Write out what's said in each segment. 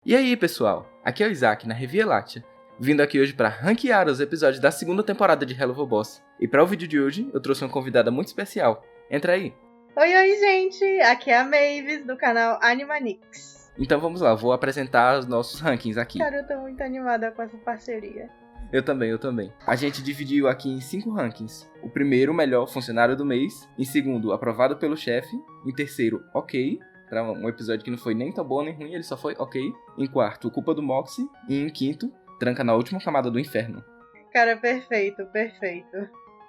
E aí, pessoal? Aqui é o Isaac, na Revia Láctea, vindo aqui hoje para ranquear os episódios da segunda temporada de Helluva Boss. E para o vídeo de hoje, eu trouxe uma convidada muito especial. Entra aí! Oi, gente! Aqui é a Mavis, do canal Animanix. Então vamos lá, vou apresentar os nossos rankings aqui. Cara, eu tô muito animada com essa parceria. Eu também. A gente dividiu aqui em 5 rankings. O primeiro, melhor funcionário do mês. Em segundo, aprovado pelo chefe. Em terceiro, ok. Pra um episódio que não foi nem tão bom nem ruim, ele só foi ok. Em quarto, culpa do Moxie. E em quinto, tranca na última camada do inferno. Cara, perfeito.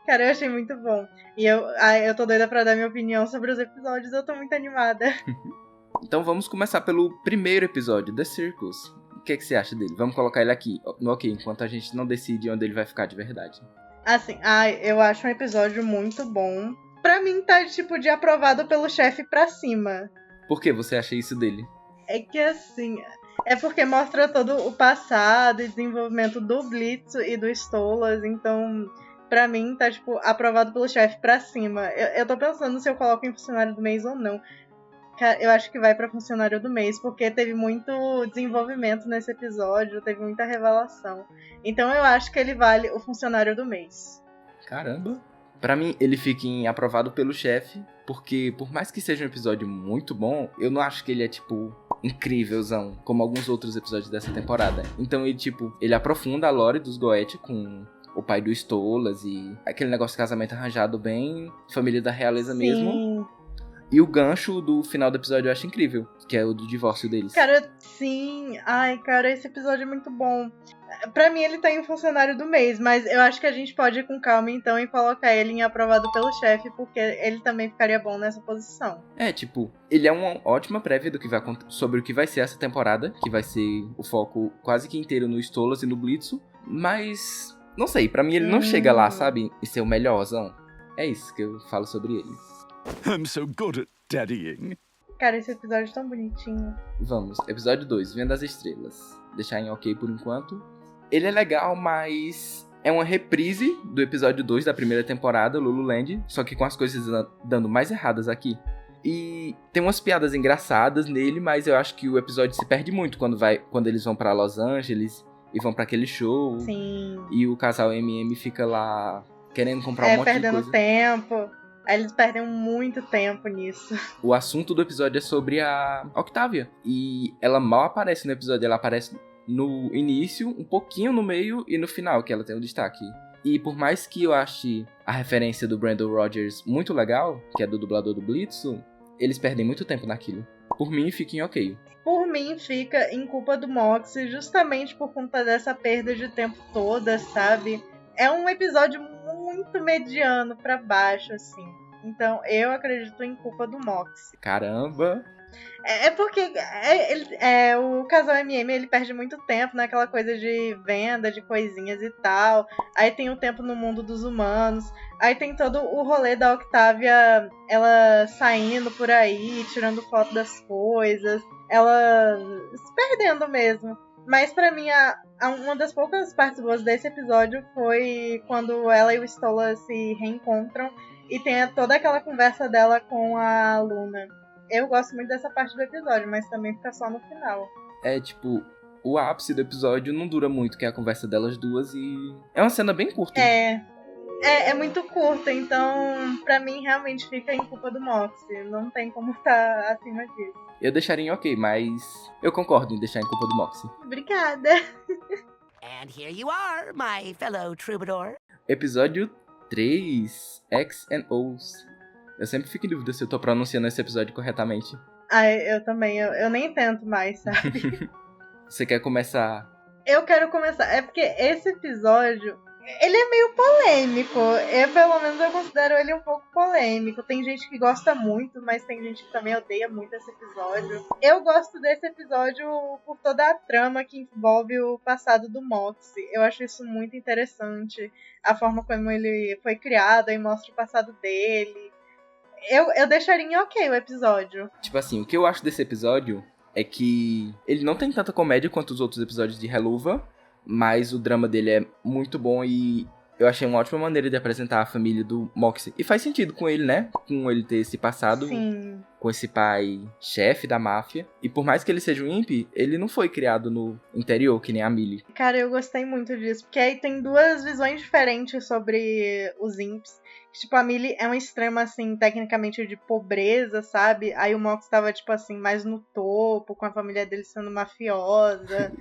Cara, eu achei muito bom. E eu tô doida pra dar minha opinião sobre os episódios, eu tô muito animada. Então vamos começar pelo primeiro episódio, The Circus. O que você acha dele? Vamos colocar ele aqui no ok, enquanto a gente não decide onde ele vai ficar de verdade. Assim, eu acho um episódio muito bom. Pra mim tá tipo de aprovado pelo chefe pra cima. Por que você acha isso dele? É que assim, é porque mostra todo o passado e desenvolvimento do Blitz e do Stolas, então pra mim tá tipo aprovado pelo chefe pra cima. Eu tô pensando se eu coloco em funcionário do mês ou não. Eu acho que vai pra funcionário do mês, porque teve muito desenvolvimento nesse episódio, teve muita revelação. Então eu acho que ele vale o funcionário do mês. Caramba! Pra mim, ele fica em aprovado pelo chefe, porque por mais que seja um episódio muito bom, eu não acho que ele é, tipo, incrívelzão, como alguns outros episódios dessa temporada. Então ele aprofunda a lore dos Goethe com o pai do Stolas e aquele negócio de casamento arranjado bem, família da realeza mesmo. E o gancho do final do episódio eu acho incrível, que é o do divórcio deles. Cara, sim. Ai, cara, esse episódio é muito bom. Pra mim ele tá em funcionário do mês, mas eu acho que a gente pode ir com calma então e colocar ele em aprovado pelo chefe, porque ele também ficaria bom nessa posição. Ele é uma ótima prévia do que vai sobre o que vai ser essa temporada, que vai ser o foco quase que inteiro no Stolas e no Blitzo, mas não sei, pra mim ele não chega lá, sabe, em ser o melhorzão. É isso que eu falo sobre ele. I'm so good at daddying. Cara, esse episódio é tão bonitinho. Vamos, episódio 2, Vendo as Estrelas. Deixar em ok por enquanto. Ele é legal, mas é uma reprise do episódio 2 da primeira temporada, Lululand, só que com as coisas dando mais erradas aqui. E tem umas piadas engraçadas nele, mas eu acho que o episódio se perde muito quando eles vão pra Los Angeles e vão pra aquele show. Sim. E o casal MM fica lá querendo comprar um monte de coisa. Perdendo tempo. Aí eles perdem muito tempo nisso. O assunto do episódio é sobre a Octavia. E ela mal aparece no episódio, ela aparece no início, um pouquinho no meio e no final, que ela tem um destaque. E por mais que eu ache a referência do Brandon Rogers muito legal, que é do dublador do Blitzo, eles perdem muito tempo naquilo. Por mim, fica em ok. Por mim, fica em culpa do Moxie, justamente por conta dessa perda de tempo toda, sabe? É um episódio muito mediano pra baixo, assim. Então, eu acredito em culpa do Moxie. Caramba! É porque o casal MM, ele perde muito tempo naquela coisa de venda de coisinhas e tal. Aí tem o tempo no mundo dos humanos. Aí tem todo o rolê da Octavia, ela saindo por aí, tirando foto das coisas. Ela se perdendo mesmo. Mas pra mim, uma das poucas partes boas desse episódio foi quando ela e o Stolas se reencontram e tem toda aquela conversa dela com a Luna. Eu gosto muito dessa parte do episódio, mas também fica só no final. O ápice do episódio não dura muito, que é a conversa delas duas e... é uma cena bem curta. É muito curta, então pra mim realmente fica em culpa do Moxie. Não tem como estar acima disso. Eu deixaria em ok, mas eu concordo em deixar em culpa do Moxie. Obrigada. And here you are, my fellow troubadour. Episódio 3, X and O's. Eu sempre fico em dúvida se eu tô pronunciando esse episódio corretamente. Eu também. Eu nem tento mais, sabe? Você quer começar? Eu quero começar. É porque esse episódio... ele é meio polêmico. Pelo menos eu considero ele um pouco polêmico. Tem gente que gosta muito, mas tem gente que também odeia muito esse episódio. Eu gosto desse episódio por toda a trama que envolve o passado do Moxie. Eu acho isso muito interessante. A forma como ele foi criado e mostra o passado dele. Eu deixaria em ok o episódio. O que eu acho desse episódio é que ele não tem tanta comédia quanto os outros episódios de Helluva, mas o drama dele é muito bom e Eu achei uma ótima maneira de apresentar a família do Moxie. E faz sentido com ele, né? Com ele ter esse passado Sim. com esse pai chefe da máfia. E por mais que ele seja um imp, ele não foi criado no interior, que nem a Millie. Cara, eu gostei muito disso, porque aí tem duas visões diferentes sobre os imps. Tipo, a Millie é um extremo, assim, tecnicamente de pobreza, sabe? Aí o Mox tava, tipo assim, mais no topo, com a família dele sendo mafiosa.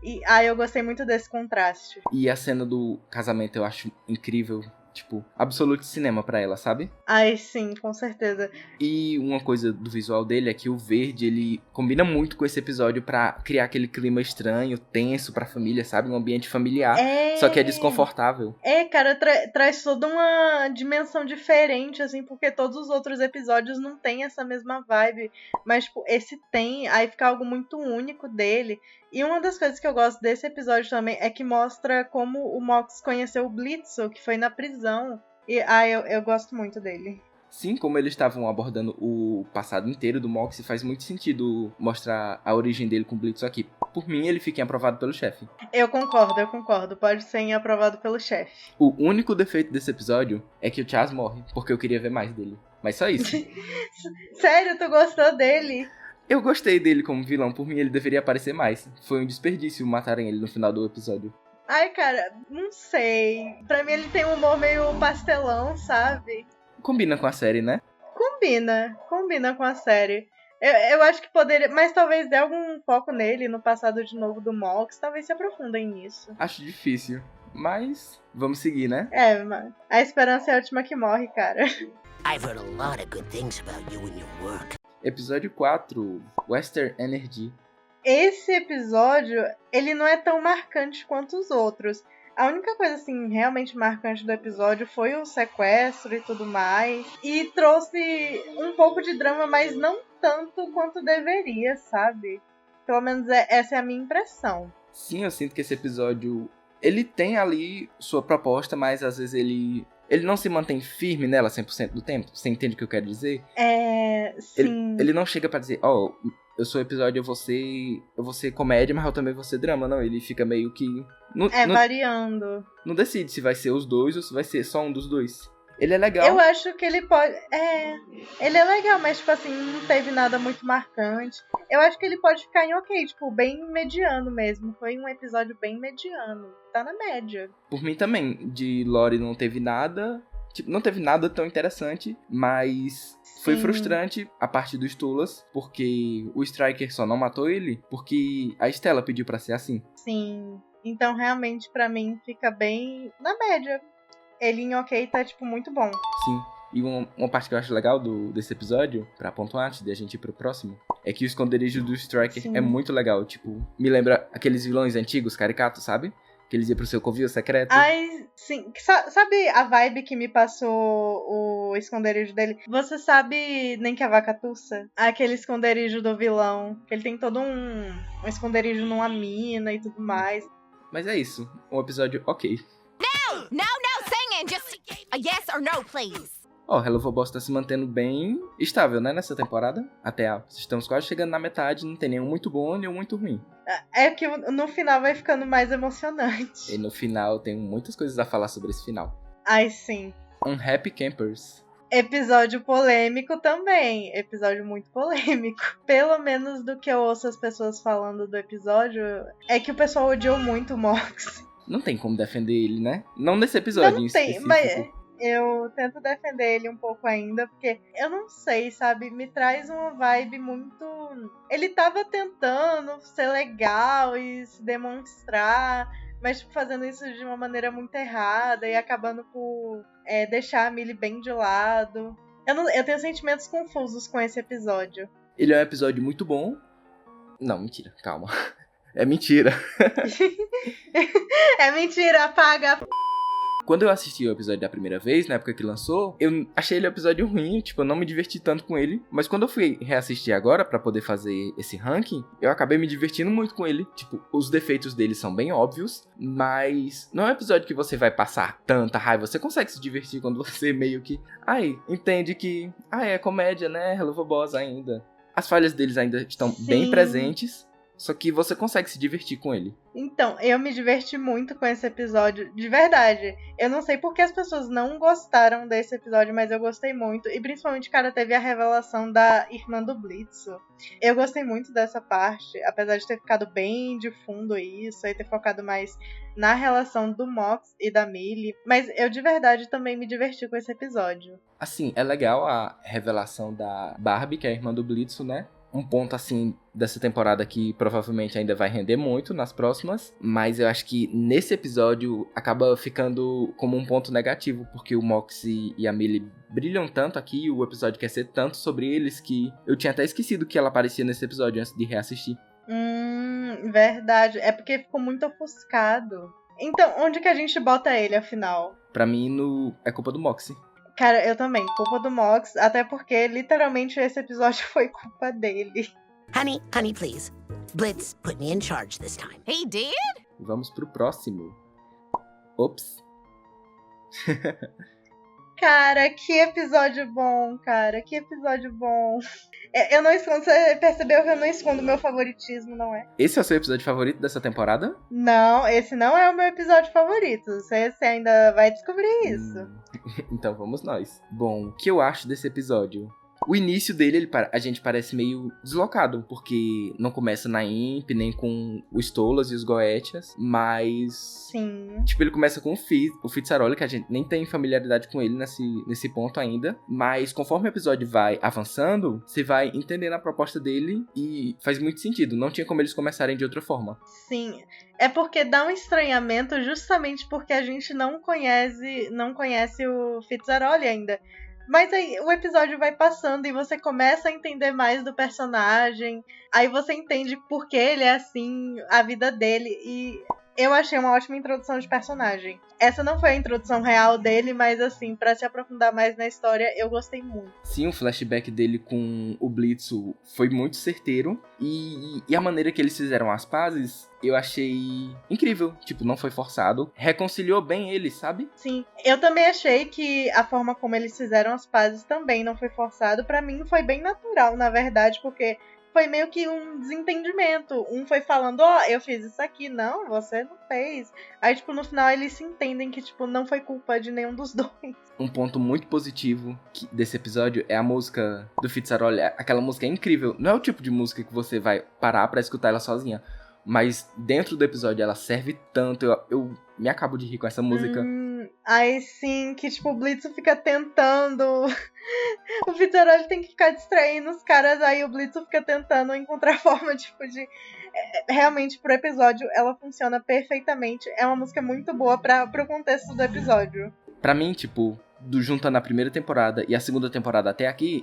E aí eu gostei muito desse contraste. E a cena do casamento eu acho incrível. Tipo, absoluto cinema pra ela, sabe? Ai, sim, com certeza. E uma coisa do visual dele é que o verde, ele combina muito com esse episódio pra criar aquele clima estranho, tenso pra família, sabe? Um ambiente familiar, só que é desconfortável. Cara, traz toda uma dimensão diferente, assim, porque todos os outros episódios não tem essa mesma vibe. Mas, tipo, esse tem, aí fica algo muito único dele. E uma das coisas que eu gosto desse episódio também é que mostra como o Mox conheceu o Blitzo, que foi na prisão. E eu gosto muito dele. Sim, como eles estavam abordando o passado inteiro do Moxie, faz muito sentido mostrar a origem dele com o Blitz aqui. Por mim, ele fica aprovado pelo chefe. Eu concordo. Pode ser aprovado pelo chefe. O único defeito desse episódio é que o Chaz morre, porque eu queria ver mais dele. Mas só isso. Sério, tu gostou dele? Eu gostei dele como vilão, por mim ele deveria aparecer mais. Foi um desperdício matarem ele no final do episódio. Ai, cara, não sei. Pra mim ele tem um humor meio pastelão, sabe? Combina com a série, né? Combina com a série. Eu acho que poderia, mas talvez dê algum foco nele, no passado de novo do Mox, talvez se aprofundem nisso. Acho difícil, mas vamos seguir, né? Mas a esperança é a última que morre, cara. I've heard a lot of good things about you and your work. Episódio 4, Western Energy. Esse episódio, ele não é tão marcante quanto os outros. A única coisa, assim, realmente marcante do episódio foi o sequestro e tudo mais. E trouxe um pouco de drama, mas não tanto quanto deveria, sabe? Pelo menos essa é a minha impressão. Sim, eu sinto que esse episódio, ele tem ali sua proposta, mas às vezes ele não se mantém firme nela 100% do tempo. Você entende o que eu quero dizer? Sim. Ele não chega pra dizer, eu sou episódio, eu vou ser comédia, mas eu também vou ser drama. Não, ele fica meio que... variando. Não decide se vai ser os dois ou se vai ser só um dos dois. Ele é legal. Eu acho que ele pode... ele é legal, mas, tipo assim, não teve nada muito marcante. Eu acho que ele pode ficar em ok, tipo, bem mediano mesmo. Foi um episódio bem mediano. Tá na média. Por mim também, de Lore não teve nada... Tipo, não teve nada tão interessante, mas... Foi frustrante a parte dos Tulas, porque o Striker só não matou ele porque a Stella pediu pra ser assim. Sim. Então, realmente, pra mim, fica bem na média. Ele em ok tá, tipo, muito bom. Sim. E uma parte que eu acho legal desse episódio, pra pontuar antes de a gente ir pro próximo, é que o esconderijo do Striker é muito legal. Tipo, me lembra aqueles vilões antigos, caricatos, sabe? Que eles iam pro seu covil secreto. Ai, sim. Sabe a vibe que me passou o esconderijo dele? Você sabe Nem que a Vaca Tussa? Aquele esconderijo do vilão. Ele tem todo um esconderijo numa mina e tudo mais. Mas é isso. Um episódio ok. No singing, just a yes or no, please. Hello Boss tá se mantendo bem estável, né, nessa temporada. Estamos quase chegando na metade, não tem nenhum muito bom, nenhum muito ruim. É que no final vai ficando mais emocionante. E no final, tem muitas coisas a falar sobre esse final. Ai, sim. Unhappy Campers. Episódio polêmico também. Episódio muito polêmico. Pelo menos do que eu ouço as pessoas falando do episódio, é que o pessoal odiou muito o Mox. Não tem como defender ele, né? Não nesse episódio em específico. Mas eu tento defender ele um pouco ainda, porque eu não sei, sabe? Me traz uma vibe muito... Ele tava tentando ser legal e se demonstrar, mas tipo, fazendo isso de uma maneira muito errada e acabando por deixar a Millie bem de lado. Eu tenho sentimentos confusos com esse episódio. Ele é um episódio muito bom. Não, mentira, calma. É mentira. É mentira, apaga. Quando eu assisti o episódio da primeira vez, na época que lançou, eu achei ele um episódio ruim, tipo, eu não me diverti tanto com ele. Mas quando eu fui reassistir agora pra poder fazer esse ranking, eu acabei me divertindo muito com ele. Tipo, os defeitos dele são bem óbvios, mas não é um episódio que você vai passar tanta raiva. Você consegue se divertir quando você meio que... entende que... é comédia, né? Hello Boss ainda. As falhas deles ainda estão Sim. bem presentes. Só que você consegue se divertir com ele. Então, eu me diverti muito com esse episódio, de verdade. Eu não sei porque as pessoas não gostaram desse episódio, mas eu gostei muito. E principalmente, cara, teve a revelação da irmã do Blitzo. Eu gostei muito dessa parte, apesar de ter ficado bem de fundo isso, e ter focado mais na relação do Mox e da Millie. Mas eu de verdade também me diverti com esse episódio. Assim, é legal a revelação da Barbie, que é a irmã do Blitzo, né? Um ponto, assim, dessa temporada que provavelmente ainda vai render muito nas próximas. Mas eu acho que nesse episódio acaba ficando como um ponto negativo. Porque o Mox e a Millie brilham tanto aqui, o episódio quer ser tanto sobre eles, que eu tinha até esquecido que ela aparecia nesse episódio antes de reassistir. Verdade. É porque ficou muito ofuscado. Então, onde que a gente bota ele, afinal? Pra mim, é culpa do Moxie. Cara, eu também. Culpa do Mox. Até porque, literalmente, esse episódio foi culpa dele. Honey, honey, please. Blitz put me in charge this time. He did? Vamos pro próximo. Ops. Cara, que episódio bom, cara. Que episódio bom. Eu não escondo, você percebeu que eu não escondo meu favoritismo, não é? Esse é o seu episódio favorito dessa temporada? Não, esse não é o meu episódio favorito. Você ainda vai descobrir isso. Então vamos nós. Bom, o que eu acho desse episódio? O início dele, a gente parece meio deslocado, porque não começa na Imp, nem com o Stolas e os Goetias, mas... Sim. Tipo, ele começa com o Fitzaroli, que a gente nem tem familiaridade com ele nesse ponto ainda, mas conforme o episódio vai avançando, você vai entendendo a proposta dele e faz muito sentido. Não tinha como eles começarem de outra forma. Sim. É porque dá um estranhamento justamente porque a gente não conhece o Fitzaroli ainda. Mas aí o episódio vai passando e você começa a entender mais do personagem. Aí você entende por que ele é assim, a vida dele. E eu achei uma ótima introdução de personagem. Essa não foi a introdução real dele, mas assim, pra se aprofundar mais na história, eu gostei muito. Sim, o flashback dele com o Blitzo foi muito certeiro. E a maneira que eles fizeram as pazes, eu achei incrível. Tipo, não foi forçado. Reconciliou bem eles, sabe? Sim, eu também achei que a forma como eles fizeram as pazes também não foi forçado. Pra mim foi bem natural, na verdade, porque foi meio que um desentendimento. Um foi falando, eu fiz isso aqui. Não, você não fez. Aí, tipo, no final eles se entendem que, tipo, não foi culpa de nenhum dos dois. Um ponto muito positivo desse episódio é a música do Fitzaroli. Aquela música é incrível. Não é o tipo de música que você vai parar pra escutar ela sozinha. Mas dentro do episódio ela serve tanto. Eu me acabo de rir com essa música. Aí sim, que tipo, o Blitzo fica tentando. O Fitzaroli tem que ficar distraindo os caras. Aí o Blitzo fica tentando encontrar forma, tipo, de... Realmente, pro episódio, ela funciona perfeitamente. É uma música muito boa pro contexto do episódio. Pra mim, tipo, juntando a primeira temporada e a segunda temporada até aqui,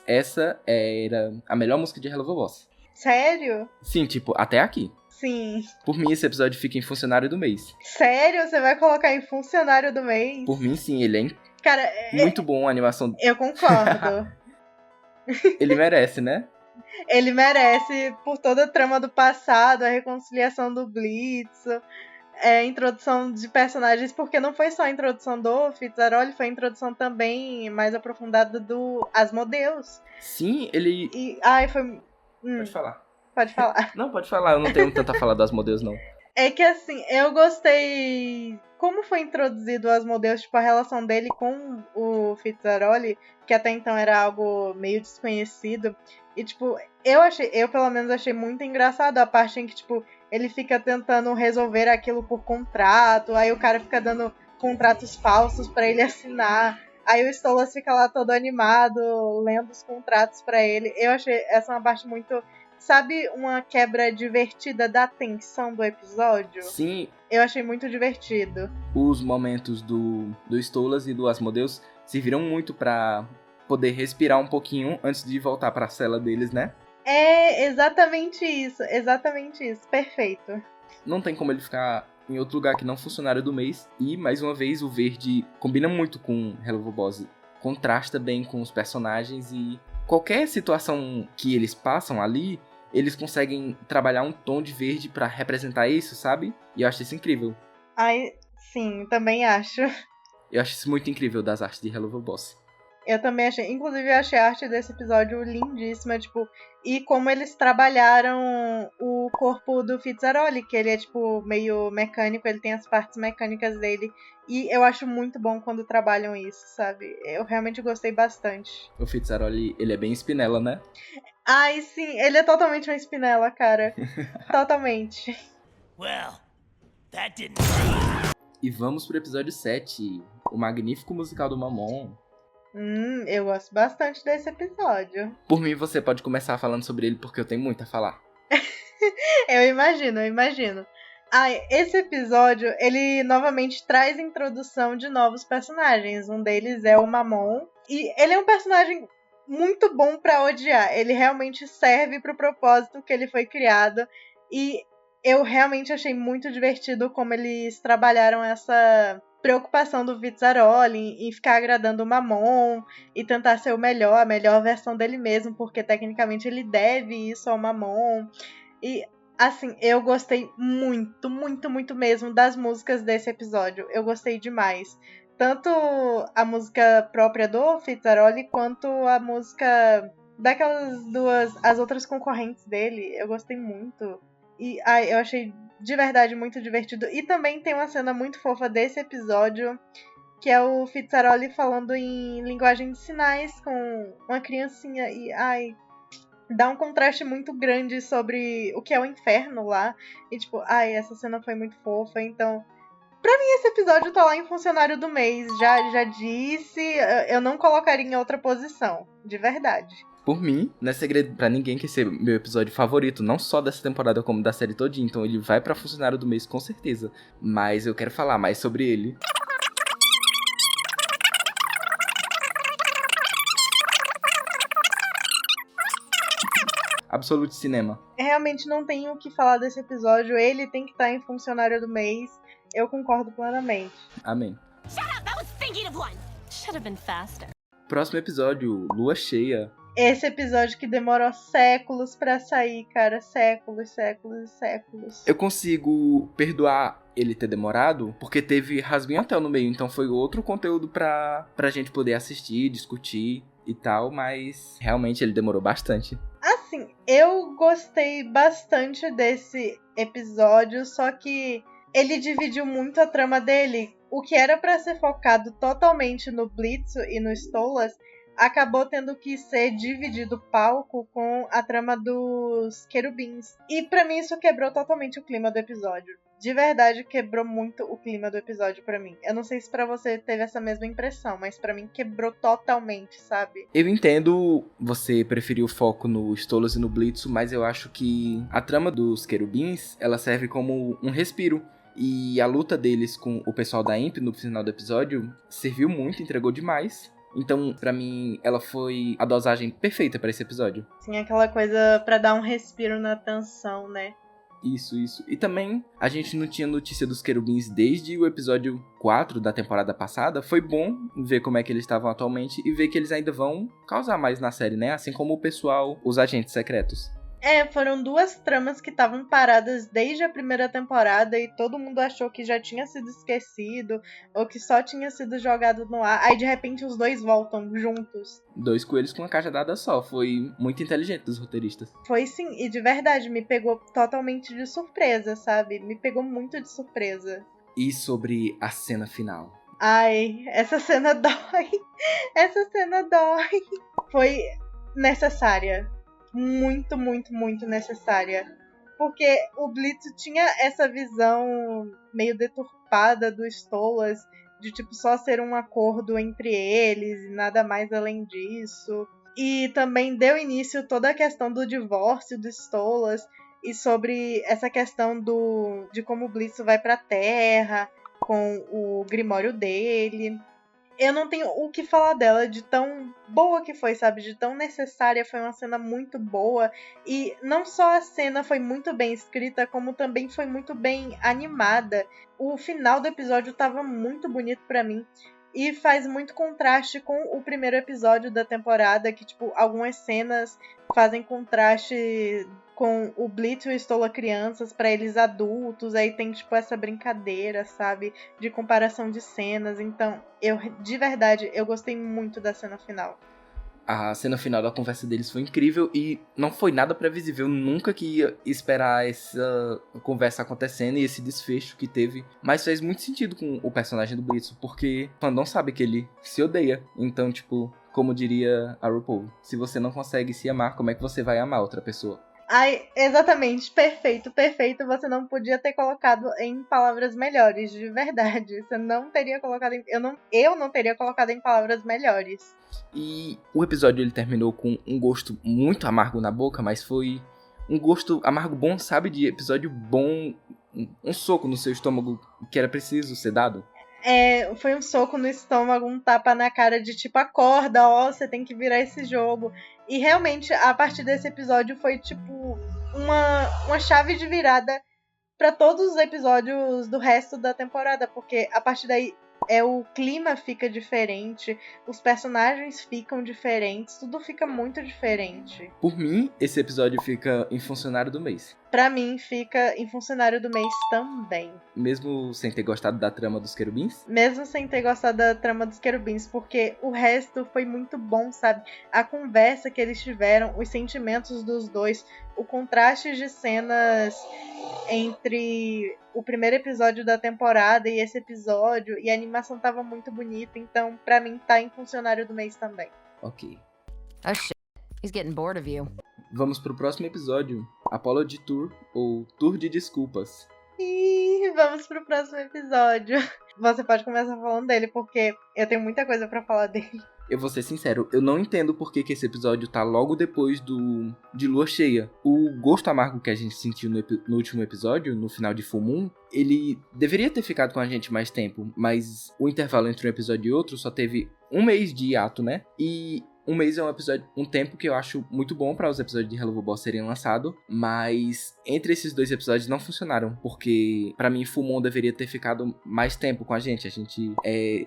essa era a melhor música de Hello Boss. Sério? Sim, tipo, até aqui. Sim. Por mim, esse episódio fica em funcionário do mês. Sério? Você vai colocar em funcionário do mês? Por mim, sim, ele é Cara, muito bom a animação. Eu concordo. Ele merece, né? Ele merece, por toda a trama do passado, a reconciliação do Blitz, a introdução de personagens, porque não foi só a introdução do Fitzaroli, foi a introdução também mais aprofundada do Asmodeus. Sim, ele... foi... Pode falar. Pode falar. Não, pode falar, eu não tenho tanto a falar do Asmodeus, não. É que assim, eu gostei como foi introduzido o Asmodeus, tipo, a relação dele com o Fitzaroli, que até então era algo meio desconhecido. E tipo, eu pelo menos achei muito engraçado a parte em que, tipo, ele fica tentando resolver aquilo por contrato, aí o cara fica dando contratos falsos pra ele assinar. Aí o Stolas fica lá todo animado, lendo os contratos pra ele. Eu achei essa uma parte muito... Sabe, uma quebra divertida da tensão do episódio? Sim. Eu achei muito divertido. Os momentos do Stolas e do Asmodeus serviram muito pra poder respirar um pouquinho antes de voltar pra cela deles, né? É exatamente isso, perfeito. Não tem como ele ficar em outro lugar que não funcionário do mês. E, mais uma vez, o verde combina muito com Hello Boss. Contrasta bem com os personagens e qualquer situação que eles passam ali, eles conseguem trabalhar um tom de verde pra representar isso, sabe? E eu acho isso incrível. Ai, sim, também acho. Eu acho isso muito incrível das artes de Hello Boss. Eu também achei, inclusive eu achei a arte desse episódio lindíssima, tipo, e como eles trabalharam o corpo do Fitzaroli, que ele é, tipo, meio mecânico, ele tem as partes mecânicas dele, e eu acho muito bom quando trabalham isso, sabe? Eu realmente gostei bastante. O Fitzaroli, ele é bem Spinella, né? Ai, sim, ele é totalmente uma Spinella, cara. Totalmente. Well, that didn't. E vamos pro episódio 7, o magnífico musical do Mammon. Eu gosto bastante desse episódio. Por mim, você pode começar falando sobre ele, porque eu tenho muito a falar. Eu imagino. Esse episódio, ele novamente traz introdução de novos personagens. Um deles é o Mammon. E ele é um personagem muito bom pra odiar. Ele realmente serve pro propósito que ele foi criado. E eu realmente achei muito divertido como eles trabalharam essa preocupação do Fitzaroli em ficar agradando o Mammon e tentar ser a melhor versão dele mesmo, porque tecnicamente ele deve isso ao Mammon. E, assim, eu gostei muito, muito, muito mesmo das músicas desse episódio. Eu gostei demais. Tanto a música própria do Fitzaroli, quanto a música daquelas duas, as outras concorrentes dele. Eu gostei muito. E eu achei de verdade muito divertido. E também tem uma cena muito fofa desse episódio, que é o Fitzaroli falando em linguagem de sinais com uma criancinha. E, dá um contraste muito grande sobre o que é o inferno lá. E tipo, essa cena foi muito fofa. Então, pra mim esse episódio tá lá em funcionário do mês. Já disse, eu não colocaria em outra posição. De verdade. Por mim, não é segredo pra ninguém que esse é meu episódio favorito, não só dessa temporada como da série todinha, então ele vai pra funcionário do mês com certeza. Mas eu quero falar mais sobre ele. Absolute Cinema. Realmente não tenho o que falar desse episódio. Ele tem que estar em funcionário do mês. Eu concordo plenamente. Amém. Shut up! I was thinking of one. Should have been faster. Próximo episódio, Lua Cheia. Esse episódio que demorou séculos pra sair, cara. Séculos. Eu consigo perdoar ele ter demorado, porque teve Rasguinho Hotel no meio, então foi outro conteúdo pra gente poder assistir, discutir e tal, mas realmente ele demorou bastante. Assim, eu gostei bastante desse episódio, só que ele dividiu muito a trama dele. O que era pra ser focado totalmente no Blitz e no Stolas acabou tendo que ser dividido palco com a trama dos querubins. E pra mim isso quebrou totalmente o clima do episódio. De verdade, quebrou muito o clima do episódio pra mim. Eu não sei se pra você teve essa mesma impressão, mas pra mim quebrou totalmente, sabe? Eu entendo você preferir o foco no Stolas e no Blitz, mas eu acho que a trama dos querubins, ela serve como um respiro. E a luta deles com o pessoal da Imp no final do episódio serviu muito, entregou demais. Então, pra mim, ela foi a dosagem perfeita pra esse episódio. Sim, aquela coisa pra dar um respiro na tensão, né? Isso. E também, a gente não tinha notícia dos querubins desde o episódio 4 da temporada passada. Foi bom ver como é que eles estavam atualmente e ver que eles ainda vão causar mais na série, né? Assim como o pessoal, os agentes secretos. Foram duas tramas que estavam paradas desde a primeira temporada e todo mundo achou que já tinha sido esquecido ou que só tinha sido jogado no ar. Aí de repente os dois voltam juntos. 2 coelhos com uma cajadada só. Foi muito inteligente dos roteiristas. Foi sim, e de verdade me pegou totalmente de surpresa, sabe? Me pegou muito de surpresa. E sobre a cena final? Essa cena dói. Essa cena dói. Foi necessária. Muito, muito, muito necessária. Porque o Blitz tinha essa visão meio deturpada do Stolas, de tipo só ser um acordo entre eles e nada mais além disso. E também deu início toda a questão do divórcio do Stolas e sobre essa questão de como o Blitz vai pra Terra com o Grimório dele. Eu não tenho o que falar dela, de tão boa que foi, sabe? De tão necessária, foi uma cena muito boa. E não só a cena foi muito bem escrita, como também foi muito bem animada. O final do episódio tava muito bonito pra mim. E faz muito contraste com o primeiro episódio da temporada, que, tipo, algumas cenas fazem contraste com o Blitz e o Stola crianças pra eles adultos, aí tem tipo essa brincadeira, sabe, de comparação de cenas. Então, de verdade, eu gostei muito da cena final. A cena final da conversa deles foi incrível e não foi nada previsível. Eu nunca que ia esperar essa conversa acontecendo e esse desfecho que teve. Mas fez muito sentido com o personagem do Blitz, porque o fandom sabe que ele se odeia. Então, tipo, como diria a RuPaul, se você não consegue se amar, como é que você vai amar outra pessoa? Ai, exatamente, perfeito. Você não podia ter colocado em palavras melhores, de verdade. Você não teria colocado em... Eu não teria colocado em palavras melhores. E o episódio ele terminou com um gosto muito amargo na boca, mas foi um gosto amargo bom, sabe? De episódio bom, um soco no seu estômago que era preciso ser dado. Foi um soco no estômago, um tapa na cara de tipo, acorda, você tem que virar esse jogo. E realmente, a partir desse episódio foi tipo uma chave de virada pra todos os episódios do resto da temporada, porque a partir daí o clima fica diferente, os personagens ficam diferentes, tudo fica muito diferente. Por mim, esse episódio fica em funcionário do mês. Pra mim, fica em funcionário do mês também. Mesmo sem ter gostado da trama dos querubins? Mesmo sem ter gostado da trama dos querubins, porque o resto foi muito bom, sabe? A conversa que eles tiveram, os sentimentos dos dois, o contraste de cenas entre o primeiro episódio da temporada e esse episódio, e a animação tava muito bonita, então pra mim tá em funcionário do mês também. Ok. Oh shit. He's getting bored of you. Vamos pro próximo episódio, Apology Tour, ou Tour de Desculpas. E vamos pro próximo episódio. Você pode começar falando dele, porque eu tenho muita coisa pra falar dele. Eu vou ser sincero, eu não entendo por que esse episódio tá logo depois de Lua Cheia. O gosto amargo que a gente sentiu no último episódio, no final de Full Moon, ele deveria ter ficado com a gente mais tempo, mas o intervalo entre um episódio e outro só teve um mês de hiato, né? E um mês é um tempo que eu acho muito bom para os episódios de Helluva Boss serem lançados, mas entre esses dois episódios não funcionaram, porque para mim Full Moon deveria ter ficado mais tempo com a gente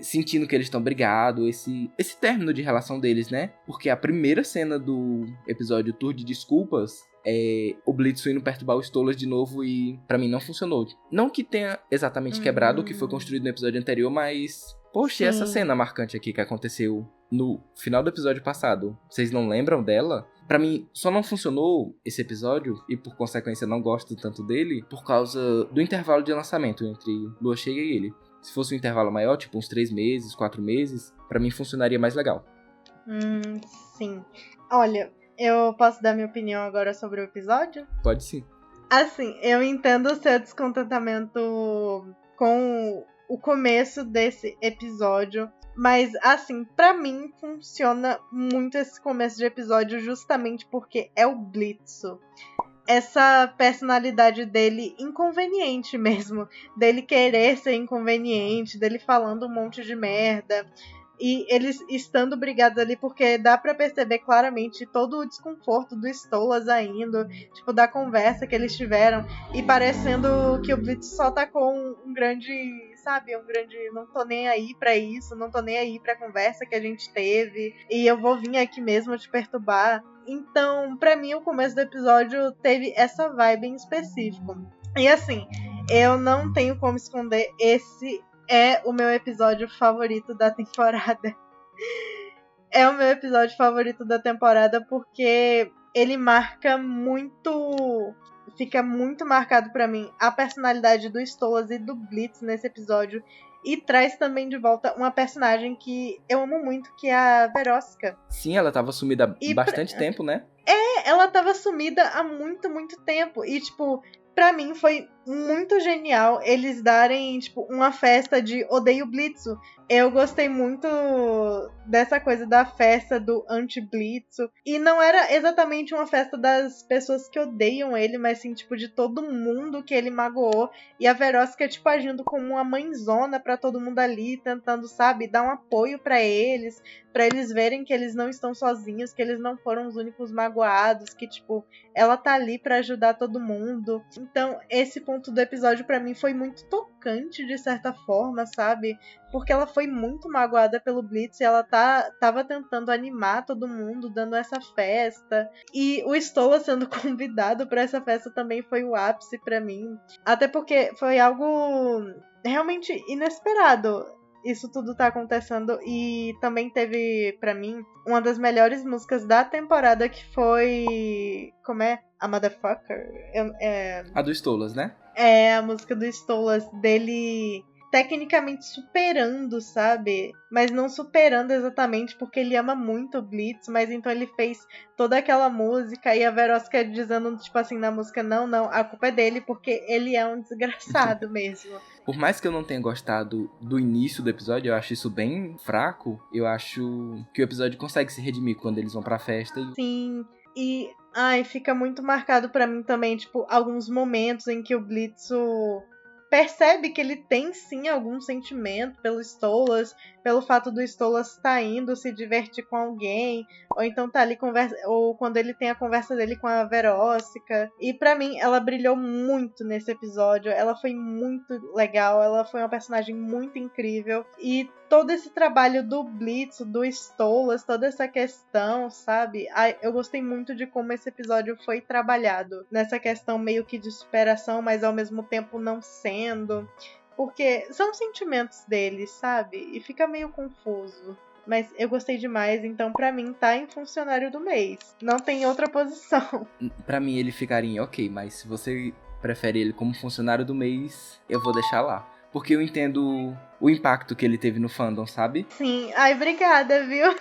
sentindo que eles estão brigados, esse término de relação deles, né? Porque a primeira cena do episódio Tour de Desculpas é o Blitz indo perturbar o Stolas de novo e pra mim não funcionou. Não que tenha exatamente quebrado o que foi construído no episódio anterior, mas poxa, e essa cena marcante aqui que aconteceu no final do episódio passado, vocês não lembram dela? Pra mim, só não funcionou esse episódio, e por consequência não gosto tanto dele, por causa do intervalo de lançamento entre Lua Cheia e ele. Se fosse um intervalo maior, tipo uns 3 meses, 4 meses, pra mim funcionaria mais legal. Sim. Olha, eu posso dar minha opinião agora sobre o episódio? Pode sim. Assim, eu entendo o seu descontentamento com o começo desse episódio, mas assim, pra mim funciona muito esse começo de episódio justamente porque é o Blitzo. Essa personalidade dele inconveniente mesmo, dele querer ser inconveniente, dele falando um monte de merda. E eles estando brigados ali, porque dá pra perceber claramente todo o desconforto do Stolas ainda, tipo, da conversa que eles tiveram, e parecendo que o Blitz só tacou um grande, sabe, não tô nem aí pra isso, não tô nem aí pra conversa que a gente teve, e eu vou vir aqui mesmo te perturbar. Então, pra mim, o começo do episódio teve essa vibe em específico. E assim, eu não tenho como esconder, esse é o meu episódio favorito da temporada. É o meu episódio favorito da temporada porque ele marca muito... Fica muito marcado pra mim a personalidade do Stolas e do Blitz nesse episódio. E traz também de volta uma personagem que eu amo muito, que é a Verósica. Sim, ela tava sumida há bastante tempo, né? Ela tava sumida há muito, muito tempo. E, tipo, pra mim foi muito genial eles darem, tipo, uma festa de odeio Blitzo. Eu gostei muito dessa coisa da festa do anti-Blitzo. E não era exatamente uma festa das pessoas que odeiam ele, mas sim, tipo, de todo mundo que ele magoou. E a Verósica, tipo, agindo como uma mãezona pra todo mundo ali, tentando, sabe, dar um apoio pra eles verem que eles não estão sozinhos, que eles não foram os únicos magoados, que, tipo, ela tá ali pra ajudar todo mundo. Então, esse ponto do episódio pra mim foi muito tocante. chocante de certa forma, sabe? Porque ela foi muito magoada pelo Blitz e ela tava tentando animar todo mundo, dando essa festa. E o Stola sendo convidado pra essa festa também foi o ápice pra mim. Até porque foi algo realmente inesperado. Isso tudo tá acontecendo. E também teve, pra mim, uma das melhores músicas da temporada, que foi... Como é? A Motherfucker? A do Stolas, né? É a música do Stolas, dele tecnicamente superando, sabe? Mas não superando exatamente porque ele ama muito o Blitz, mas então ele fez toda aquela música e a Verónica dizendo, tipo assim, na música, não, a culpa é dele porque ele é um desgraçado mesmo. Por mais que eu não tenha gostado do início do episódio, eu acho isso bem fraco. Eu acho que o episódio consegue se redimir quando eles vão pra festa. Sim, e fica muito marcado pra mim também, tipo, alguns momentos em que o Blitz percebe que ele tem sim algum sentimento pelo Stolas, pelo fato do Stolas estar indo se divertir com alguém, ou então tá ali ou quando ele tem a conversa dele com a Verónica. E pra mim ela brilhou muito nesse episódio, ela foi muito legal, ela foi uma personagem muito incrível e todo esse trabalho do Blitz, do Stolas, toda essa questão, sabe? Eu gostei muito de como esse episódio foi trabalhado nessa questão meio que de superação, mas ao mesmo tempo não sendo, porque são sentimentos deles, sabe? E fica meio confuso. Mas eu gostei demais, então pra mim tá em funcionário do mês. Não tem outra posição. Pra mim ele ficaria em ok, mas se você prefere ele como funcionário do mês, eu vou deixar lá. Porque eu entendo o impacto que ele teve no fandom, sabe? Sim, obrigada, viu?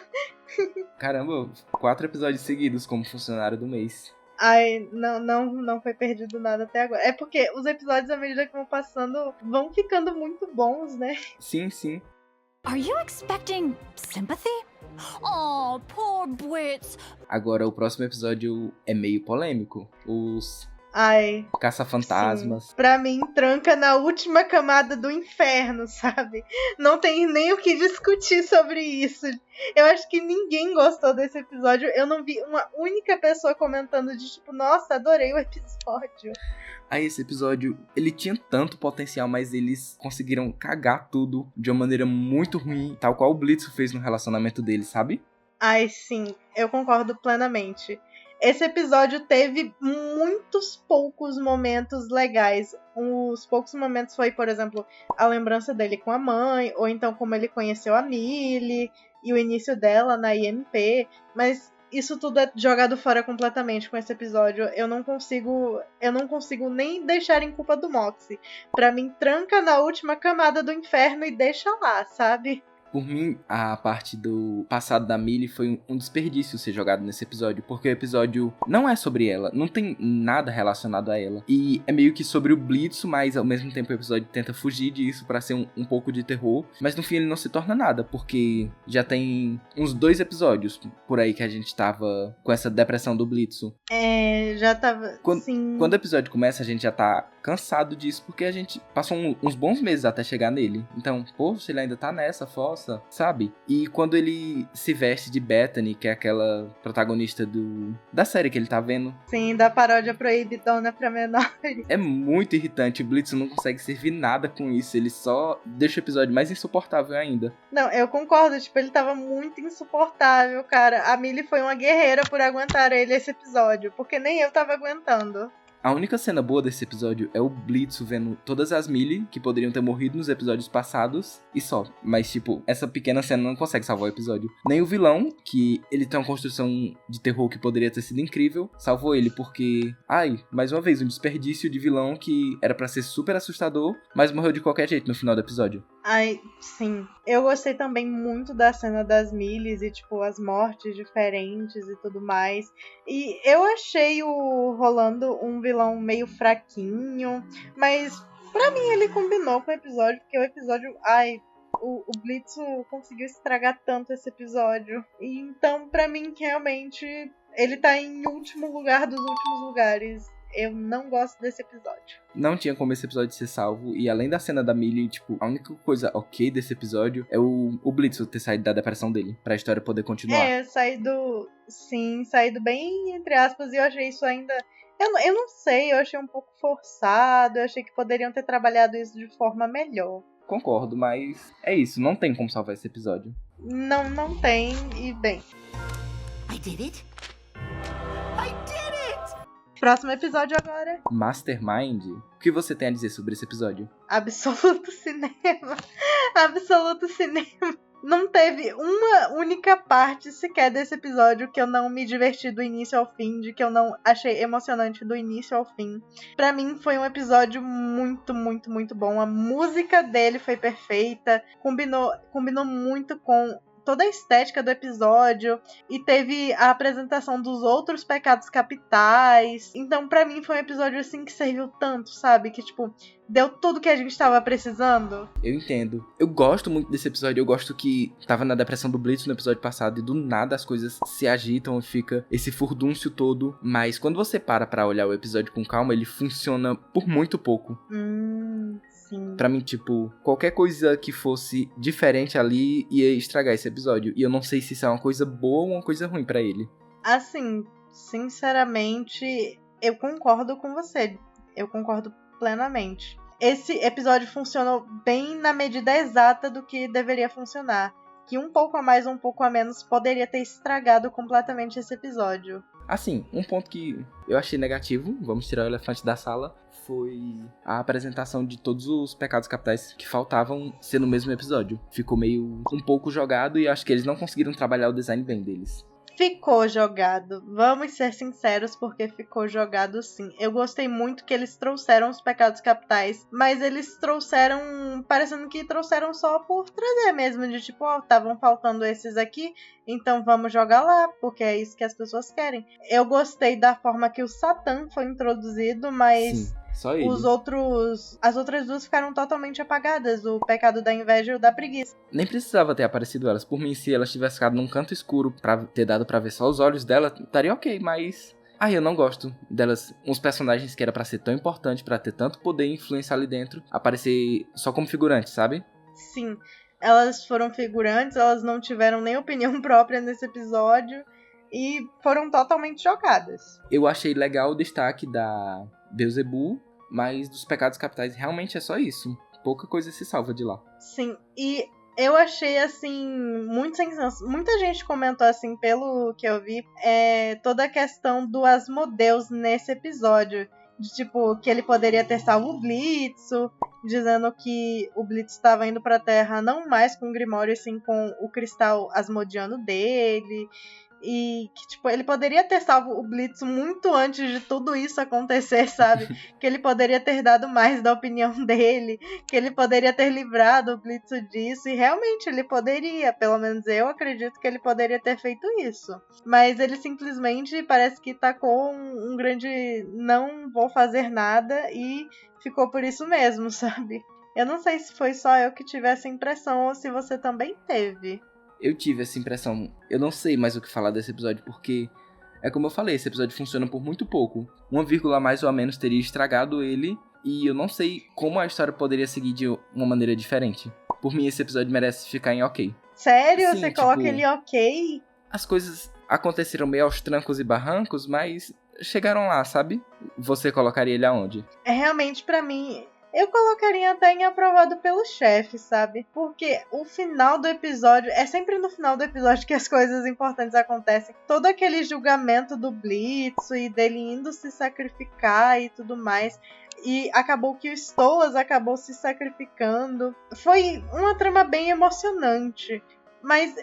Caramba, 4 episódios seguidos como funcionário do mês. Não foi perdido nada até agora. É porque os episódios, à medida que vão passando, vão ficando muito bons, né? Sim, sim. Are you expecting sympathy? Oh, poor Blitz. Agora, o próximo episódio é meio polêmico. Os caça-fantasmas. Sim. Pra mim, tranca na última camada do inferno, sabe? Não tem nem o que discutir sobre isso. Eu acho que ninguém gostou desse episódio. Eu não vi uma única pessoa comentando de tipo, nossa, adorei o episódio. Aí esse episódio, ele tinha tanto potencial, mas eles conseguiram cagar tudo de uma maneira muito ruim, tal qual o Blitz fez no relacionamento dele, sabe? Sim, eu concordo plenamente. Esse episódio teve muitos poucos momentos legais. Os poucos momentos foi, por exemplo, a lembrança dele com a mãe, ou então como ele conheceu a Millie, e o início dela na IMP, mas isso tudo é jogado fora completamente com esse episódio. Eu não consigo nem deixar em culpa do Moxie. Pra mim, tranca na última camada do inferno e deixa lá, sabe? Por mim, a parte do passado da Millie foi um desperdício ser jogado nesse episódio, porque o episódio não é sobre ela, não tem nada relacionado a ela. E é meio que sobre o Blitz, mas ao mesmo tempo o episódio tenta fugir disso pra ser um pouco de terror, mas no fim ele não se torna nada, porque já tem uns 2 episódios por aí que a gente tava com essa depressão do Blitz. Já tava, sim. Quando o episódio começa, a gente já tá cansado disso, porque a gente passou uns bons meses até chegar nele. Então, poxa, ele ainda tá nessa fossa, sabe? E quando ele se veste de Bethany, que é aquela protagonista da série que ele tá vendo. Sim, da paródia proibidona pra menores. É muito irritante, o Blitz não consegue servir nada com isso, ele só deixa o episódio mais insuportável ainda. Não, eu concordo, tipo, ele tava muito insuportável, cara. A Millie foi uma guerreira por aguentar ele esse episódio, porque nem eu tava aguentando. A única cena boa desse episódio é o Blitz vendo todas as Millie que poderiam ter morrido nos episódios passados e só. Mas, tipo, essa pequena cena não consegue salvar o episódio. Nem o vilão, que ele tem uma construção de terror que poderia ter sido incrível, salvou ele porque... mais uma vez, um desperdício de vilão que era pra ser super assustador, mas morreu de qualquer jeito no final do episódio. Sim. Eu gostei também muito da cena das Millies e, tipo, as mortes diferentes e tudo mais. E eu achei o Rolando um vilão meio fraquinho, mas pra mim ele combinou com o episódio, porque o episódio... o Blitz conseguiu estragar tanto esse episódio. E então, pra mim, realmente, ele tá em último lugar dos últimos lugares. Eu não gosto desse episódio. Não tinha como esse episódio ser salvo. E além da cena da Millie, tipo, a única coisa ok desse episódio é o Blitz ter saído da depressão dele, pra história poder continuar. Saído bem, entre aspas, e eu achei isso ainda Eu não sei, eu achei um pouco forçado, eu achei que poderiam ter trabalhado isso de forma melhor. Concordo, mas é isso, não tem como salvar esse episódio. Não tem, e bem. I did it. I did it! Próximo episódio agora. Mastermind, o que você tem a dizer sobre esse episódio? Absoluto cinema. Absoluto cinema. Não teve uma única parte sequer desse episódio que eu não me diverti do início ao fim, de que eu não achei emocionante do início ao fim. Pra mim foi um episódio muito, muito, muito bom. A música dele foi perfeita, combinou muito com toda a estética do episódio, e teve a apresentação dos outros pecados capitais. Então, pra mim, foi um episódio assim que serviu tanto, sabe? Que, tipo, deu tudo que a gente tava precisando. Eu entendo. Eu gosto muito desse episódio. Eu gosto que tava na depressão do Blitz no episódio passado e do nada as coisas se agitam e fica esse furdúncio todo. Mas quando você pra olhar o episódio com calma, ele funciona por muito pouco. Sim. Pra mim, tipo, qualquer coisa que fosse diferente ali ia estragar esse episódio. E eu não sei se isso é uma coisa boa ou uma coisa ruim pra ele. Assim, sinceramente, eu concordo com você. Eu concordo plenamente. Esse episódio funcionou bem na medida exata do que deveria funcionar. Que um pouco a mais ou um pouco a menos poderia ter estragado completamente esse episódio. Assim, um ponto que eu achei negativo, vamos tirar o elefante da sala, foi a apresentação de todos os pecados capitais que faltavam ser no mesmo episódio. Ficou meio um pouco jogado e acho que eles não conseguiram trabalhar o design bem deles. Ficou jogado. Vamos ser sinceros, porque ficou jogado sim. Eu gostei muito que eles trouxeram os pecados capitais, mas eles trouxeram, parecendo que trouxeram só por trazer mesmo, de tipo, ó, estavam faltando esses aqui, então vamos jogar lá, porque é isso que as pessoas querem. Eu gostei da forma que o Satã foi introduzido, mas Sim, só ele. as outras duas ficaram totalmente apagadas, o pecado da inveja e o da preguiça. Nem precisava ter aparecido elas. Por mim, se elas tivessem ficado num canto escuro pra ter dado pra ver só os olhos dela, estaria ok, mas... eu não gosto delas. Uns personagens que era pra ser tão importante, pra ter tanto poder e influência ali dentro, aparecer só como figurante, sabe? Sim, elas foram figurantes, elas não tiveram nem opinião própria nesse episódio e foram totalmente jogadas. Eu achei legal o destaque da Beelzebub, mas dos pecados capitais realmente é só isso. Pouca coisa se salva de lá. Sim, e eu achei, assim, muito sem senso. Muita gente comentou, assim, pelo que eu vi, toda a questão do Asmodeus nesse episódio. De, tipo, que ele poderia ter salvo o Blitzo, dizendo que o Blitz estava indo pra Terra não mais com o Grimório, e sim com o cristal asmodiano dele. E que, tipo, ele poderia ter salvo o Blitz muito antes de tudo isso acontecer, sabe? Que ele poderia ter dado mais da opinião dele, que ele poderia ter livrado o Blitz disso, e realmente ele poderia, pelo menos eu acredito que ele poderia ter feito isso. Mas ele simplesmente parece que tacou um grande não vou fazer nada e ficou por isso mesmo, sabe? Eu não sei se foi só eu que tive essa impressão ou se você também teve. Eu tive essa impressão. Eu não sei mais o que falar desse episódio, porque... é como eu falei, esse episódio funciona por muito pouco. Uma vírgula mais ou menos teria estragado ele, e eu não sei como a história poderia seguir de uma maneira diferente. Por mim, esse episódio merece ficar em ok. Sério? Sim, você tipo, coloca ele ok? As coisas aconteceram meio aos trancos e barrancos, mas chegaram lá, sabe? Você colocaria ele aonde? Realmente, pra mim... eu colocaria até em aprovado pelo chefe, sabe? Porque o final do episódio... é sempre no final do episódio que as coisas importantes acontecem. Todo aquele julgamento do Blitz e dele indo se sacrificar e tudo mais. E acabou que o Stolas acabou se sacrificando. Foi uma trama bem emocionante. Mas...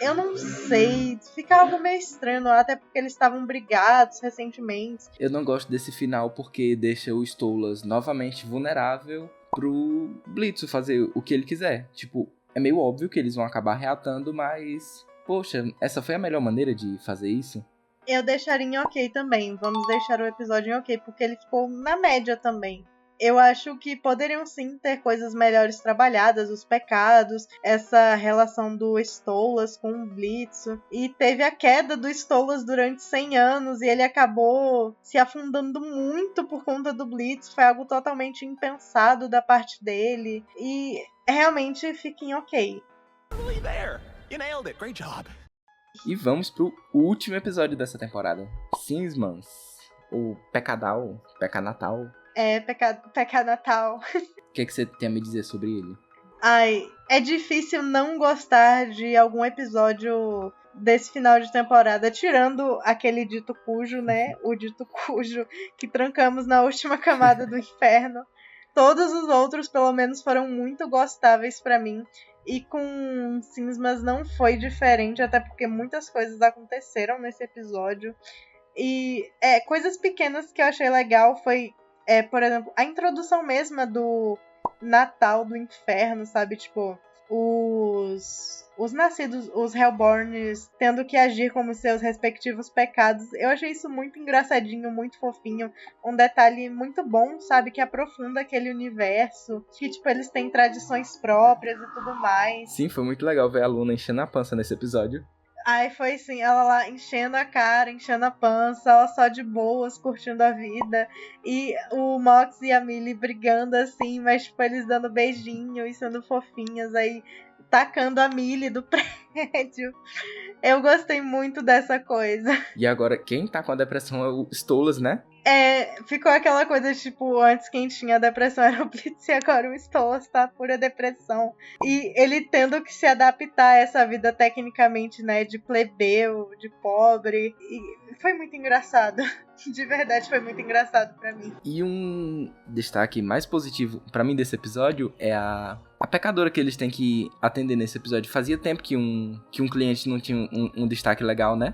eu não sei, fica algo meio estranho, até porque eles estavam brigados recentemente. Eu não gosto desse final porque deixa o Stolas novamente vulnerável pro Blitz fazer o que ele quiser. Tipo, é meio óbvio que eles vão acabar reatando, mas... poxa, essa foi a melhor maneira de fazer isso? Eu deixaria em ok também, vamos deixar o episódio em ok, porque ele ficou na média também. Eu acho que poderiam sim ter coisas melhores trabalhadas, os pecados, essa relação do Stolas com o Blitz. E teve a queda do Stolas durante 100 anos e ele acabou se afundando muito por conta do Blitz. Foi algo totalmente impensado da parte dele. E realmente fica em ok. There! You nailed it. Great job. E vamos pro último episódio dessa temporada. Sinsmans. O Pecadal, Pecanatal. Pecado Natal. O que você tem a me dizer sobre ele? Ai, é difícil não gostar de algum episódio desse final de temporada, tirando aquele dito cujo, né? O dito cujo que trancamos na última camada do inferno. Todos os outros, pelo menos, foram muito gostáveis pra mim. E com Sinsmas não foi diferente, até porque muitas coisas aconteceram nesse episódio. E coisas pequenas que eu achei legal foi, por exemplo, a introdução mesma do Natal do Inferno, sabe? Tipo, os nascidos, os Hellborns, tendo que agir como seus respectivos pecados. Eu achei isso muito engraçadinho, muito fofinho. Um detalhe muito bom, sabe? Que aprofunda aquele universo. Que, tipo, eles têm tradições próprias e tudo mais. Sim, foi muito legal ver a Luna enchendo a pança nesse episódio. Ai, foi assim, ela lá enchendo a cara, enchendo a pança, ela só de boas, curtindo a vida. E o Mox e a Millie brigando assim, mas tipo, eles dando beijinho e sendo fofinhas, aí tacando a Millie do prédio. Eu gostei muito dessa coisa. E agora, quem tá com a depressão é o Stolas, né? Ficou aquela coisa, tipo, antes quem tinha depressão era o Blitz e agora o Stolas tá pura depressão. E ele tendo que se adaptar a essa vida tecnicamente, né, de plebeu, de pobre. E foi muito engraçado. De verdade, foi muito engraçado pra mim. E um destaque mais positivo pra mim desse episódio é a pecadora que eles têm que atender nesse episódio. Fazia tempo que um cliente não tinha um destaque legal, né?